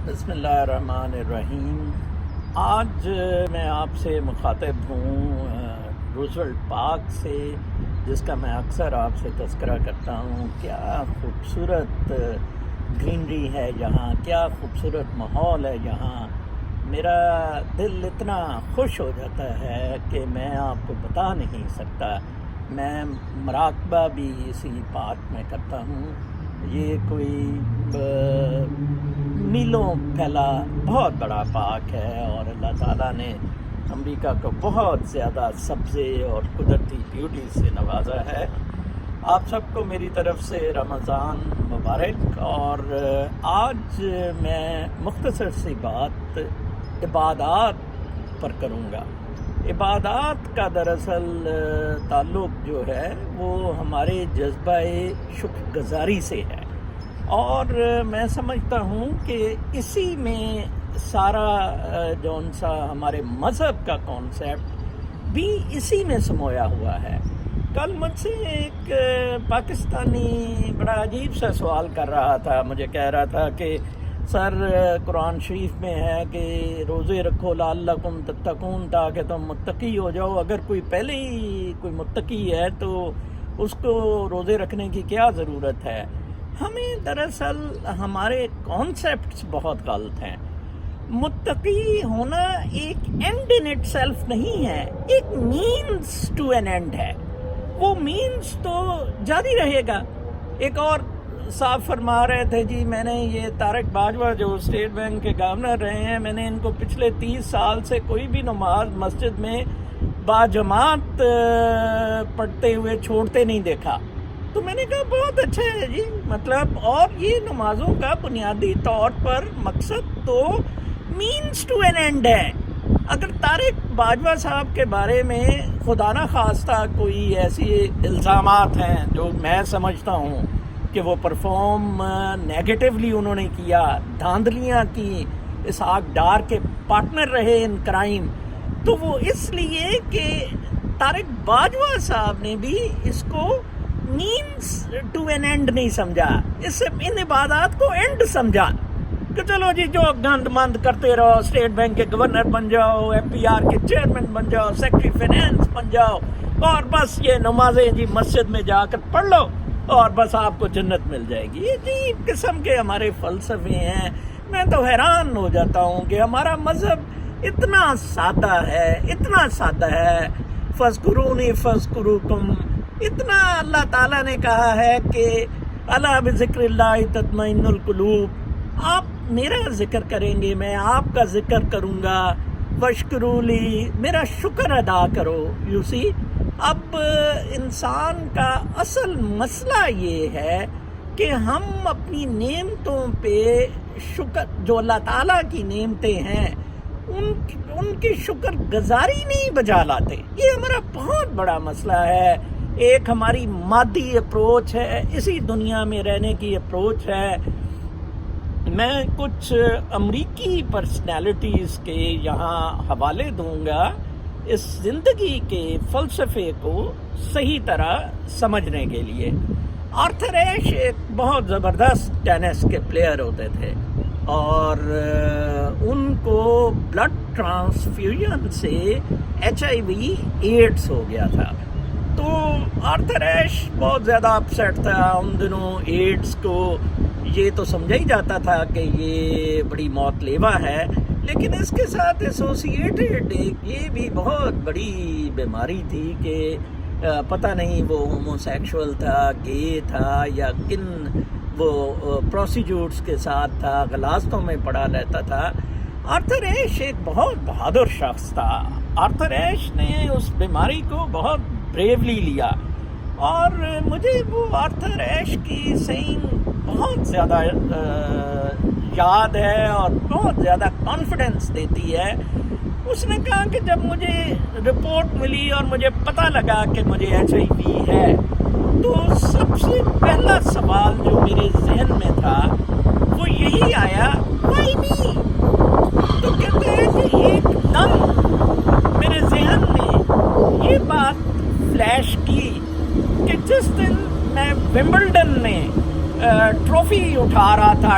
بسم اللہ الرحمن الرحیم۔ آج میں آپ سے مخاطب ہوں روزولٹ پارک سے، جس کا میں اکثر آپ سے تذکرہ کرتا ہوں۔ کیا خوبصورت گرینری ہے یہاں، کیا خوبصورت ماحول ہے یہاں۔ میرا دل اتنا خوش ہو جاتا ہے کہ میں آپ کو بتا نہیں سکتا۔ میں مراقبہ بھی اسی پارک میں کرتا ہوں۔ یہ کوئی میلوں پھیلا بہت بڑا پارک ہے، اور اللہ تعالیٰ نے امریکہ کو بہت زیادہ سبزے اور قدرتی بیوٹی سے نوازا ہے۔ آپ سب کو میری طرف سے رمضان مبارک۔ اور آج میں مختصر سی بات عبادات پر کروں گا۔ عبادات کا دراصل تعلق جو ہے وہ ہمارے جذبہ شکر گزاری سے ہے، اور میں سمجھتا ہوں کہ اسی میں سارا جون سا ہمارے مذہب کا کانسیپٹ بھی اسی میں سمویا ہوا ہے۔ کل مجھ سے ایک پاکستانی بڑا عجیب سا سوال کر رہا تھا، مجھے کہہ رہا تھا کہ سر قرآن شریف میں ہے کہ روزے رکھو لعلکم تتقون، تاکہ تم متقی ہو جاؤ۔ اگر کوئی پہلے ہی کوئی متقی ہے تو اس کو روزے رکھنے کی کیا ضرورت ہے؟ ہمیں دراصل ہمارے کانسیپٹس بہت غلط ہیں۔ متقی ہونا ایک اینڈ ان اٹ سیلف نہیں ہے، ایک مینز ٹو این اینڈ ہے۔ وہ مینز تو جاری رہے گا۔ ایک اور صاحب فرما رہے تھے، جی میں نے یہ طارق باجوہ جو اسٹیٹ بینک کے گورنر رہے ہیں، میں نے ان کو پچھلے 30 سال سے کوئی بھی نماز مسجد میں باجماعت پڑھتے ہوئے چھوڑتے نہیں دیکھا۔ تو میں نے کہا بہت اچھا ہے جی، مطلب اور یہ نمازوں کا بنیادی طور پر مقصد تو مینز ٹو این اینڈ ہے۔ اگر طارق باجوہ صاحب کے بارے میں خدا نہ خواستہ کوئی ایسی الزامات ہیں جو میں سمجھتا ہوں کہ وہ پرفارم نیگیٹیولی انہوں نے کیا، دھاندلیاں کی، اسحاق ڈار کے پارٹنر رہے ان کرائم، تو وہ اس لیے کہ طارق باجوہ صاحب نے بھی اس کو مینز ٹو این اینڈ نہیں سمجھا، اس سے ان عبادات کو اینڈ سمجھا کہ چلو جی جو گند مند کرتے رہو، اسٹیٹ بینک کے گورنر بن جاؤ، ایم پی آر کے چیئرمین بن جاؤ، سیکرٹری فائنینس بن جاؤ، اور بس یہ نمازیں جی مسجد میں جا کر پڑھ لو اور بس آپ کو جنت مل جائے گی۔ یہ عجیب قسم کے ہمارے فلسفے ہیں۔ میں تو حیران ہو جاتا ہوں کہ ہمارا مذہب اتنا سادہ ہے، اتنا سادہ ہے۔ فاذکرونی فاذکرکم، اتنا اللہ تعالیٰ نے کہا ہے کہ الا بذکر اللہ تطمئن القلوب، آپ میرا ذکر کریں گے، میں آپ کا ذکر کروں گا، واشکروا لی، میرا شکر ادا کرو۔ یو سی، اب انسان کا اصل مسئلہ یہ ہے کہ ہم اپنی نعمتوں پہ شکر، جو اللہ تعالیٰ کی نعمتیں ہیں ان کی شکر گزاری نہیں بجا لاتے۔ یہ ہمارا بہت بڑا مسئلہ ہے۔ ایک ہماری مادی اپروچ ہے، اسی دنیا میں رہنے کی اپروچ ہے۔ میں کچھ امریکی پرسنالٹیز کے یہاں حوالے دوں گا اس زندگی کے فلسفے کو صحیح طرح سمجھنے کے لیے۔ آرتھر ایش ایک بہت زبردست ٹینس کے پلیئر ہوتے تھے، اور ان کو بلڈ ٹرانسفیوژن سے HIV ایڈز ہو گیا تھا۔ تو آرتھر ایش بہت زیادہ اپسیٹ تھا ان دنوں۔ ایڈز کو یہ تو سمجھا ہی جاتا تھا کہ یہ بڑی موت لیوا ہے، لیکن اس کے ساتھ ایسوسیٹیڈ ایک یہ بھی بہت بڑی بیماری تھی کہ پتہ نہیں وہ ہومو سیکشول تھا، گے تھا، یا کن وہ پروسیڈیورز کے ساتھ تھا، غلاظتوں میں پڑا رہتا تھا۔ آرتھر ایش ایک بہت بہادر شخص تھا۔ آرتھر ایش نے اس بیماری کو بہت بریولی لیا، اور مجھے وہ آرتھر ایش کی سین بہت زیادہ یاد ہے اور بہت زیادہ کانفیڈنس دیتی ہے۔ اس نے کہا کہ جب مجھے رپورٹ ملی اور مجھے پتہ لگا کہ مجھے HIV ہے، تو سب سے پہلا سوال جو میرے ذہن میں تھا وہ یہی آیا، وائی می؟ تو کہتے ہیں کہ ایک دم میرے ذہن میں یہ بات فلیش کی کہ جس دن میں ومبلڈن میں ٹرافی اٹھا رہا تھا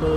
2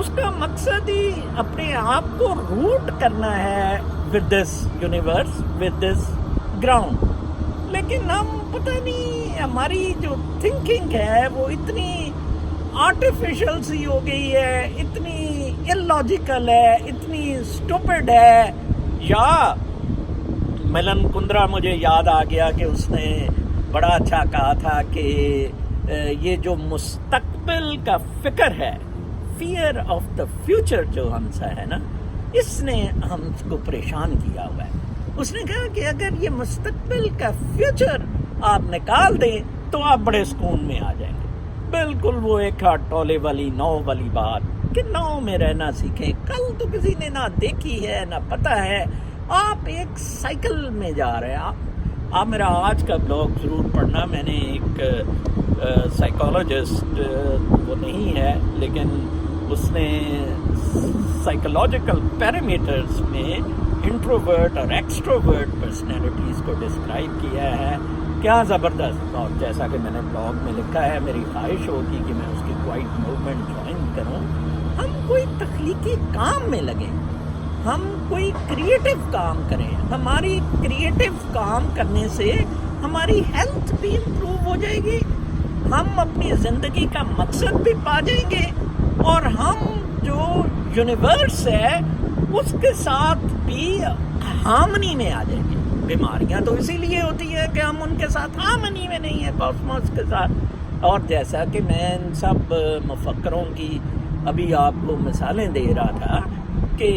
اس کا مقصد ہی اپنے آپ کو روٹ کرنا ہے with this universe, with this ground. لیکن ہم پتہ نہیں ہماری جو تھنکنگ ہے وہ اتنی آرٹیفیشل سی ہو گئی ہے، اتنی اللاجیکل ہے، اتنی اسٹوپڈ ہے. یا ملن کندرا مجھے یاد آ گیا کہ اس نے بڑا اچھا کہا تھا کہ یہ جو مستقبل کا فکر ہے، فیئر آف دا فیوچر جو ہم سا ہے نا، اس نے ہم کو پریشان کیا ہوا ہے. اس نے کہا کہ اگر یہ مستقبل کا فیوچر آپ نکال دیں تو آپ بڑے سکون میں آ جائیں گے. بالکل وہ ایک ہاتھ ٹولے والی نو والی بات کہ نو میں رہنا سیکھیں. کل تو کسی نے نہ دیکھی ہے نہ پتہ ہے، آپ ایک سائیکل میں جا رہے ہیں. آپ میرا آج کا بلاگ ضرور پڑھنا. میں نے ایک سائیکالوجسٹ، وہ نہیں ہے لیکن اس نے سائیکولوجیکل پیرامیٹرز میں انٹروورٹ اور ایکسٹروورٹ پرسنالٹیز کو ڈسکرائب کیا ہے. کیا زبردست. اور جیسا کہ میں نے بلاگ میں لکھا ہے، میری خواہش ہوگی کہ میں اس کی کوائٹ موومنٹ جوائن کروں. ہم کوئی تخلیقی کام میں لگیں، ہم کوئی کریٹو کام کریں. ہماری کریٹو کام کرنے سے ہماری ہیلتھ بھی امپروو ہو جائے گی، ہم اپنی زندگی کا مقصد بھی پا جائیں گے، اور ہم جو یونیورس ہے اس کے ساتھ بھی ہارمنی میں آ جائیں گے. بیماریاں تو اسی لیے ہوتی ہے کہ ہم ان کے ساتھ ہارمنی میں نہیں ہیں، کاسموس کے ساتھ. اور جیسا کہ میں ان سب مفکروں کی ابھی آپ کو مثالیں دے رہا تھا کہ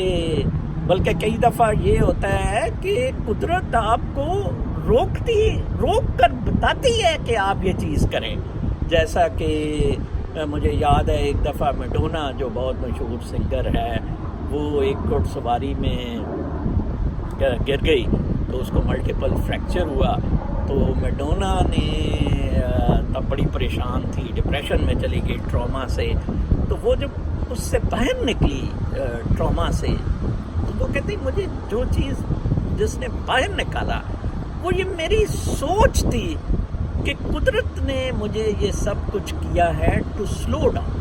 بلکہ کئی دفعہ یہ ہوتا ہے کہ قدرت آپ کو روک کر بتاتی ہے کہ آپ یہ چیز کریں. جیسا کہ مجھے یاد ہے ایک دفعہ میڈونا جو بہت مشہور سنگر ہے، وہ ایک گھڑ سواری میں گر گئی تو اس کو ملٹیپل فریکچر ہوا. تو میڈونا نے تب بڑی پریشان تھی، ڈپریشن میں چلی گئی ٹراما سے. تو وہ جب اس سے باہر نکلی ٹراما سے، تو وہ کہتی مجھے جو چیز جس نے باہر نکالا وہ یہ میری سوچ تھی کہ قدرت نے مجھے یہ سب کچھ کیا ہے ٹو سلو ڈاؤن.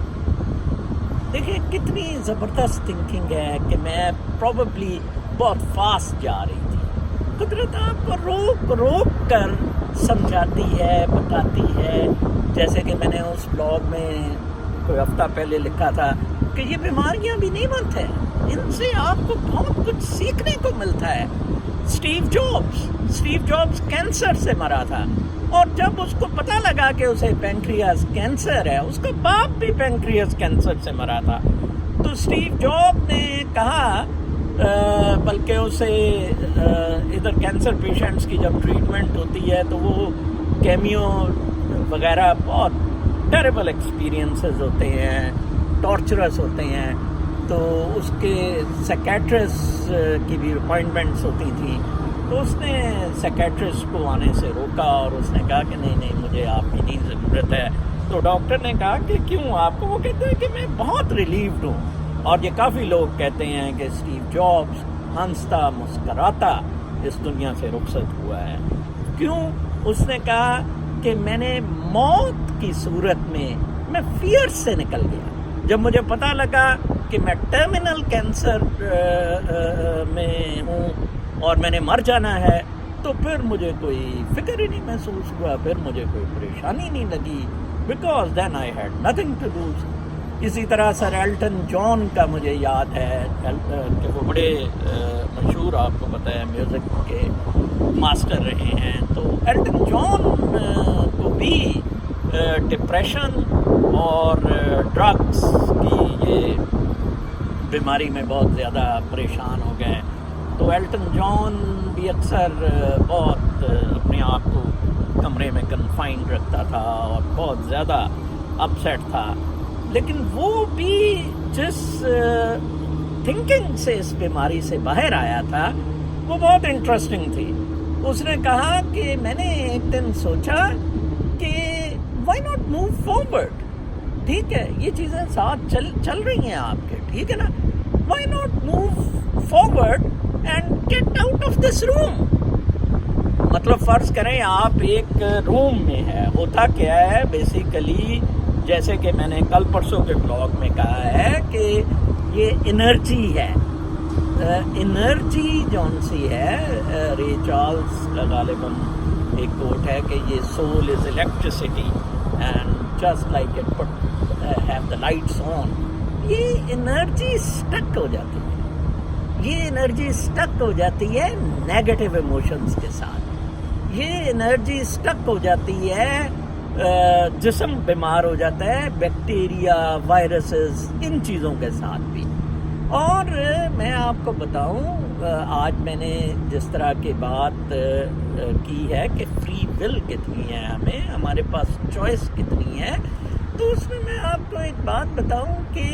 دیکھیں کتنی زبردست تھنکنگ ہے کہ میں پروبیبلی بہت فاسٹ جا رہی تھی. قدرت آپ کو روک کر سمجھاتی ہے، بتاتی ہے. جیسے کہ میں نے اس بلاگ میں کوئی ہفتہ پہلے لکھا تھا کہ یہ بیماریاں بھی نعمت ہے، ان سے آپ کو بہت کچھ سیکھنے کو ملتا ہے. اسٹیو جابس کینسر سے مرا تھا، اور جب اس کو پتہ لگا کہ اسے پینکریاس کینسر ہے، اس کا باپ بھی پینکریاس کینسر سے مرا تھا، تو اسٹیو جاب نے کہا، بلکہ اسے ادھر کینسر پیشنٹس کی جب ٹریٹمنٹ ہوتی ہے تو وہ کیمیو وغیرہ بہت ٹیریبل ایکسپیرینسز ہوتے ہیں، ٹارچرس ہوتے ہیں. تو اس کے سیکیٹرسٹ کی بھی اپوائنٹمنٹس ہوتی تھیں. تو اس نے سیکیٹرسٹ کو آنے سے روکا اور اس نے کہا کہ نہیں مجھے آپ کی نہیں ضرورت ہے. تو ڈاکٹر نے کہا کہ کیوں آپ کو؟ وہ کہتے ہیں کہ میں بہت ریلیوڈ ہوں. اور یہ کافی لوگ کہتے ہیں کہ اسٹیو جابس ہنستا مسکراتا اس دنیا سے رخصت ہوا ہے. کیوں؟ اس نے کہا کہ میں نے موت کی صورت میں فیئر سے نکل گیا. جب مجھے پتہ لگا کہ میں ٹرمینل کینسر میں ہوں اور میں نے مر جانا ہے، تو پھر مجھے کوئی فکر ہی نہیں محسوس ہوا، پھر مجھے کوئی پریشانی نہیں لگی، because then I had nothing to lose. اسی طرح سر ایلٹن جان کا مجھے یاد ہے کہ وہ بڑے مشہور، آپ کو پتہ ہے، میوزک کے ماسٹر رہے ہیں. تو ایلٹن جان کو بھی ڈپریشن اور ڈرگس کی یہ بیماری میں بہت زیادہ پریشان ہو گئے. تو ایلٹن جان بھی اکثر بہت اپنے آپ کو کمرے میں کنفائنڈ رکھتا تھا اور بہت زیادہ اپسیٹ تھا. لیکن وہ بھی جس تھنکنگ سے اس بیماری سے باہر آیا تھا وہ بہت انٹرسٹنگ تھی. اس نے کہا کہ میں نے ایک دن سوچا کہ وائی ناٹ موو فارورڈ. ٹھیک ہے، یہ چیزیں ساتھ چل رہی ہیں آپ کے، ٹھیک ہے نا. Why not move forward and get out of this room. مطلب فرض کریں آپ ایک روم میں ہے، ہوتا کیا ہے بیسیکلی، جیسے کہ میں نے کل پرسوں کے بلاگ میں کہا ہے کہ یہ انرجی ہے. انرجی جون سی ہے, رے چارلز کا غالباً ایک کوٹ ہے کہ یہ soul is electricity and just like it put have the lights on. یہ انرجی اسٹک ہو جاتی ہے, یہ انرجی اسٹک ہو جاتی ہے نیگیٹو ایموشنز کے ساتھ. یہ انرجی اسٹک ہو جاتی ہے, جسم بیمار ہو جاتا ہے بیکٹیریا, وائرسز, ان چیزوں کے ساتھ بھی. اور میں آپ کو بتاؤں, آج میں نے جس طرح کی بات کی ہے کہ فری ول کتنی ہے, ہمارے پاس چوائس کتنی ہے, تو اس میں آپ کو ایک بات بتاؤں کہ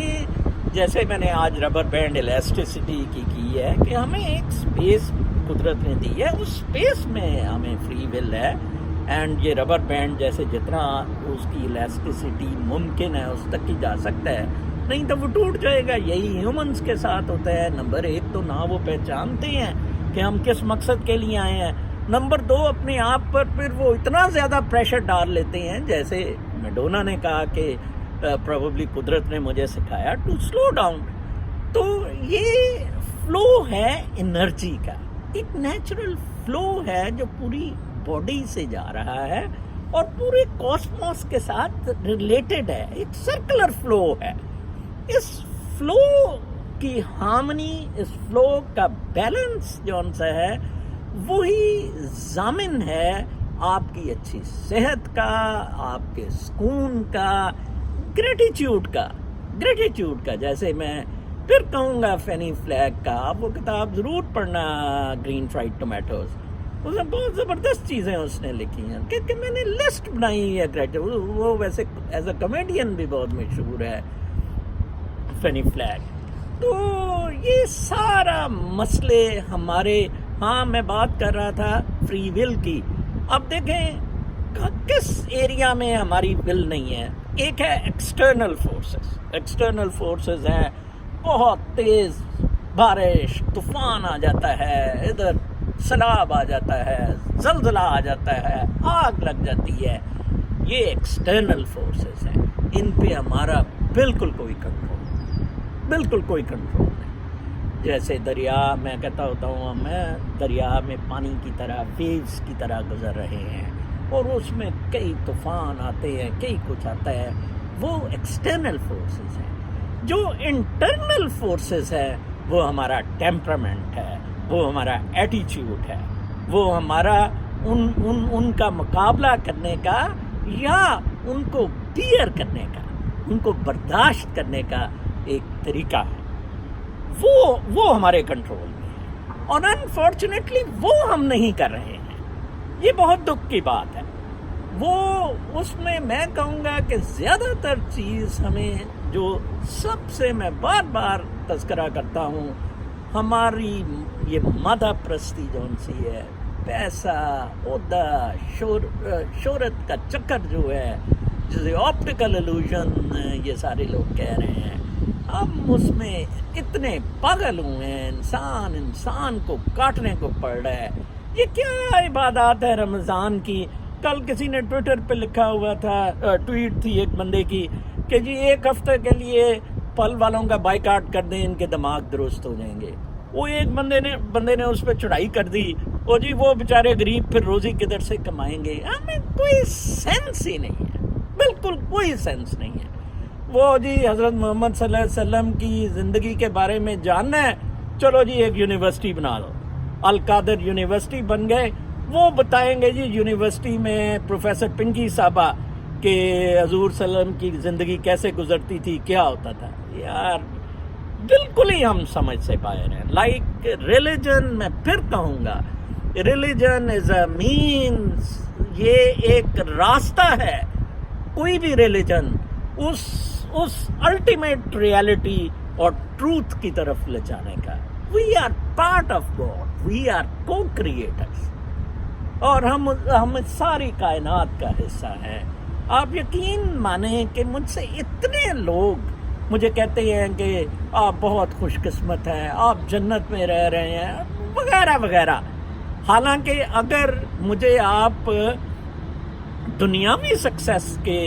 جیسے میں نے آج ربر بینڈ الاسٹیسٹی کی ہے کہ ہمیں ایک اسپیس قدرت نے دی ہے, اس اسپیس میں ہمیں فری ول ہے. اینڈ یہ ربر بینڈ جیسے جتنا اس کی الاسٹیسٹی ممکن ہے اس تک ہی جا سکتا ہے, نہیں تو وہ ٹوٹ جائے گا. یہی ہیومنس کے ساتھ ہوتا ہے. نمبر ایک تو نہ وہ پہچانتے ہیں کہ ہم کس مقصد کے لیے آئے ہیں. نمبر دو, اپنے آپ پر پھر وہ اتنا زیادہ پریشر ڈال لیتے ہیں, جیسے میڈونا نے کہا کہ پروبیبلی قدرت نے مجھے سکھایا ٹو سلو ڈاؤن. تو یہ فلو ہے انرجی کا, ایک نیچرل فلو ہے جو پوری باڈی سے جا رہا ہے اور پورے کاسموس کے ساتھ ریلیٹڈ ہے, ایک سرکولر فلو ہے. اس فلو کی ہارمنی, اس فلو کا بیلنس جون سا ہے, وہی ضامن ہے آپ کی اچھی صحت کا, آپ کے سکون کا, گریٹیٹیوڈ کا. جیسے میں پھر کہوں گا فینی فلیگ کا, آپ وہ کتاب ضرور پڑھنا, گرین فرائیڈ ٹومیٹوز. اس میں بہت زبردست چیزیں اس نے لکھی ہیں کہ میں نے لسٹ بنائی ہے. وہ ویسے ایز اے کامیڈین بھی بہت مشہور ہے فینی فلیگ. تو یہ سارا مسئلے ہمارے, ہاں میں بات کر رہا تھا فری ول کی. اب دیکھیں کس ایریا میں ہماری ول نہیں ہے. ایک ہے ایکسٹرنل فورسز ہیں, بہت تیز بارش, طوفان آ جاتا ہے, ادھر سیلاب آ جاتا ہے, زلزلہ آ جاتا ہے, آگ لگ جاتی ہے. یہ ایکسٹرنل فورسز ہیں, ان پہ ہمارا بالکل کوئی کنٹرول نہیں. جیسے دریا, میں کہتا ہوتا ہوں ہمیں دریا میں پانی کی طرح, ویوز کی طرح گزر رہے ہیں, اور اس میں کئی طوفان آتے ہیں, کئی کچھ آتا ہے. وہ ایکسٹرنل فورسز ہیں. جو انٹرنل فورسز ہیں وہ ہمارا ٹیمپرامنٹ ہے, وہ ہمارا ایٹیچیوڈ ہے, وہ ہمارا ان کا مقابلہ کرنے کا یا ان کو بیئر کرنے کا, ان کو برداشت کرنے کا ایک طریقہ ہے. وہ ہمارے کنٹرول میں ہے, اور انفارچونیٹلی وہ ہم نہیں کر رہے ہیں. یہ بہت دکھ کی بات ہے. وہ اس میں کہوں گا کہ زیادہ تر چیز ہمیں, جو سب سے میں بار بار تذکرہ کرتا ہوں, ہماری یہ مادہ پرستی جون سی ہے, پیسہ, عہدہ, شہرت کا چکر جو ہے, جسے آپٹیکل ایلوژن یہ سارے لوگ کہہ رہے ہیں, ہم اس میں اتنے پاگل ہوئے ہیں. انسان کو کاٹنے کو پڑ رہا ہے. یہ کیا عبادات ہے رمضان کی. کل کسی نے ٹویٹر پہ لکھا ہوا تھا, ٹویٹ تھی ایک بندے کی, کہ جی ایک ہفتے کے لیے پھل والوں کا بائیکاٹ کر دیں, ان کے دماغ درست ہو جائیں گے. وہ ایک بندے نے اس پہ چڑھائی کر دی, اور جی وہ بیچارے غریب پھر روزی کدھر سے کمائیں گے. ہمیں کوئی سینس ہی نہیں ہے, بالکل کوئی سینس نہیں ہے. وہ جی حضرت محمد صلی اللہ علیہ وسلم کی زندگی کے بارے میں جاننا ہے, چلو جی ایک یونیورسٹی بنا دو. القادر یونیورسٹی بن گئے. وہ بتائیں گے جی یونیورسٹی میں پروفیسر پنکی صاحبہ کہ حضور صلی اللہ علیہ وسلم کی زندگی کیسے گزرتی تھی, کیا ہوتا تھا. یار بالکل ہی ہم سمجھ سے باہر ہیں. لائک ریلیجن, میں پھر کہوں گا, ریلیجن از اے مینس, یہ ایک راستہ ہے. کوئی بھی ریلیجن اس الٹیمیٹ ریالٹی اور ٹروتھ کی طرف لے جانے کا. We are part of God, we are co creators, اور ہم ساری کائنات کا حصہ ہیں. آپ یقین مانیں کہ مجھ سے اتنے لوگ مجھے کہتے ہیں کہ آپ بہت خوش قسمت ہیں, آپ جنت میں رہ رہے ہیں, وغیرہ وغیرہ. حالانکہ اگر مجھے آپ دنیاوی سکسیس کے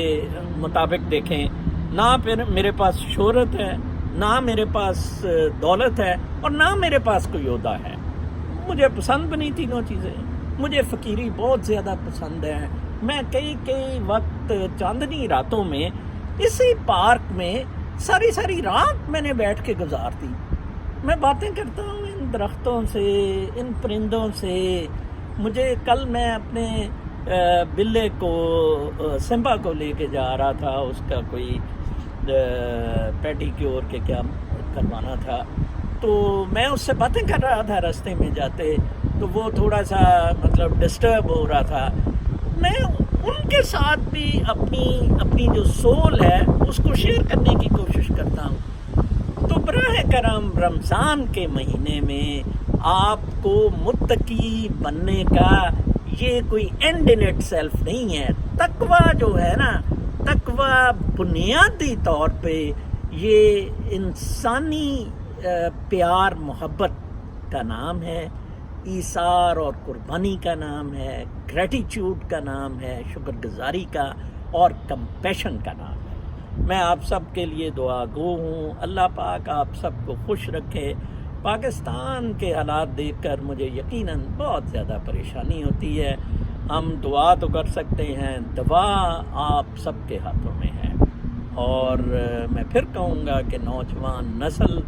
مطابق دیکھیں, نہ پھر میرے پاس شہرت ہے, نہ میرے پاس دولت ہے اور نہ میرے پاس کوئی عہدہ ہے. مجھے پسند بھی نہیں تینوں چیزیں. مجھے فقیری بہت زیادہ پسند ہے. میں کئی وقت چاندنی راتوں میں اسی پارک میں ساری رات میں نے بیٹھ کے گزار دی. میں باتیں کرتا ہوں ان درختوں سے, ان پرندوں سے. مجھے کل میں اپنے بلے کو, سمبا کو لے کے جا رہا تھا, اس کا کوئی پیٹی کیور کے کیا کروانا تھا, تو میں اس سے باتیں کر رہا تھا راستے میں جاتے, تو وہ تھوڑا سا مطلب ڈسٹرب ہو رہا تھا. میں ان کے ساتھ بھی اپنی جو سول ہے اس کو شیئر کرنے کی کوشش کرتا ہوں. تو براہ کرم رمضان کے مہینے میں آپ کو متقی بننے کا یہ کوئی اینڈ ان اٹ سیلف نہیں ہے. تقویٰ جو ہے نا, تقویٰ بنیادی طور پہ یہ انسانی پیار محبت کا نام ہے, ایثار اور قربانی کا نام ہے, گریٹیچیوڈ کا نام ہے, شکر گزاری کا اور کمپیشن کا نام ہے. میں آپ سب کے لیے دعا گو ہوں. اللہ پاک آپ سب کو خوش رکھے. پاکستان کے حالات دیکھ کر مجھے یقیناً بہت زیادہ پریشانی ہوتی ہے. ہم دعا تو کر سکتے ہیں, دوا آپ سب کے ہاتھوں میں ہے. اور میں پھر کہوں گا کہ نوجوان نسل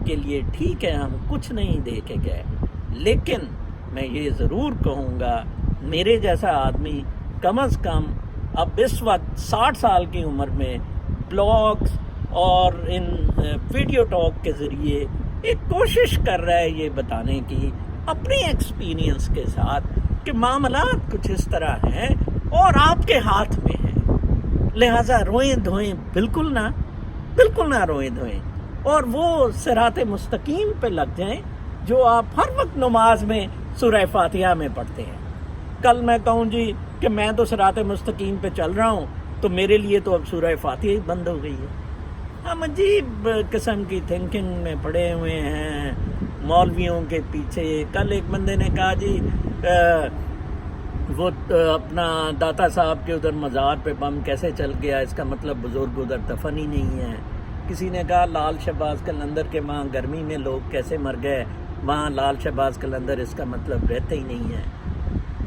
کے لیے ٹھیک ہے ہم کچھ نہیں دے کے گئے, لیکن میں یہ ضرور کہوں گا میرے جیسا آدمی کم از کم اب اس وقت 60 سال کی عمر میں بلاگز اور ان ویڈیو ٹاک کے ذریعے ایک کوشش کر رہا ہے یہ بتانے کی اپنی ایکسپیرینس کے ساتھ کہ معاملات کچھ اس طرح ہیں اور آپ کے ہاتھ میں ہیں. لہٰذا روئیں دھوئیں بالکل نہ روئیں دھوئیں, اور وہ صراط مستقیم پہ لگ جائیں جو آپ ہر وقت نماز میں سورہ فاتحہ میں پڑھتے ہیں. کل میں کہوں جی کہ میں تو صراط مستقیم پہ چل رہا ہوں, تو میرے لیے تو اب سورہ فاتحہ ہی بند ہو گئی ہے. ہم عجیب قسم کی تھنکنگ میں پڑے ہوئے ہیں مولویوں کے پیچھے. کل ایک بندے نے کہا جی وہ اپنا داتا صاحب کے ادھر مزار پہ بم کیسے چل گیا, اس کا مطلب بزرگ ادھر دفن ہی نہیں ہے. کسی نے کہا لال شہباز قلندر کے وہاں گرمی میں لوگ کیسے مر گئے, وہاں لال شہباز قلندر اس کا مطلب رہتے ہی نہیں ہے.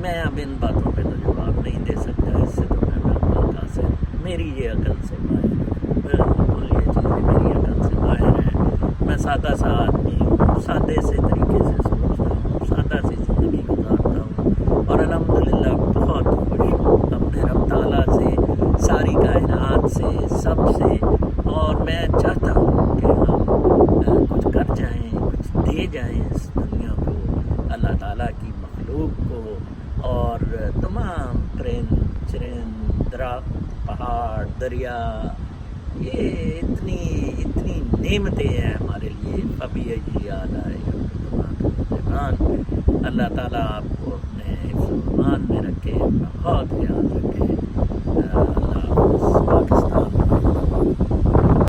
میں اب ان باتوں پہ تو جواب نہیں دے سکتا, اس سے تو میں بالکل قاصر, میری یہ عقل سے باہر ہے, بالکل یہ چیزیں میری عقل سے باہر ہیں. میں سادہ سا آدمی ہوں, سادے سے طریقے سے سوچتا ہوں, سادہ سی زندگی گزارتا ہوں, اور الحمدللہ بہت خوش ہوں اپنے رب تعالیٰ سے, ساری کائنات سے, سب سے. اور میں چاہتا ہوں کہ ہم کچھ کر جائیں, کچھ دے جائیں اس دنیا کو, اللہ تعالیٰ کی مخلوق کو, اور تمام پرند چرند, درخت, پہاڑ, دریا, یہ اتنی نعمتیں ہیں ہمارے لیے. فبأي آلاء ربكما تكذبان. اللہ تعالیٰ آپ کو اپنے حفظ و امان میں رکھے. بہت خیال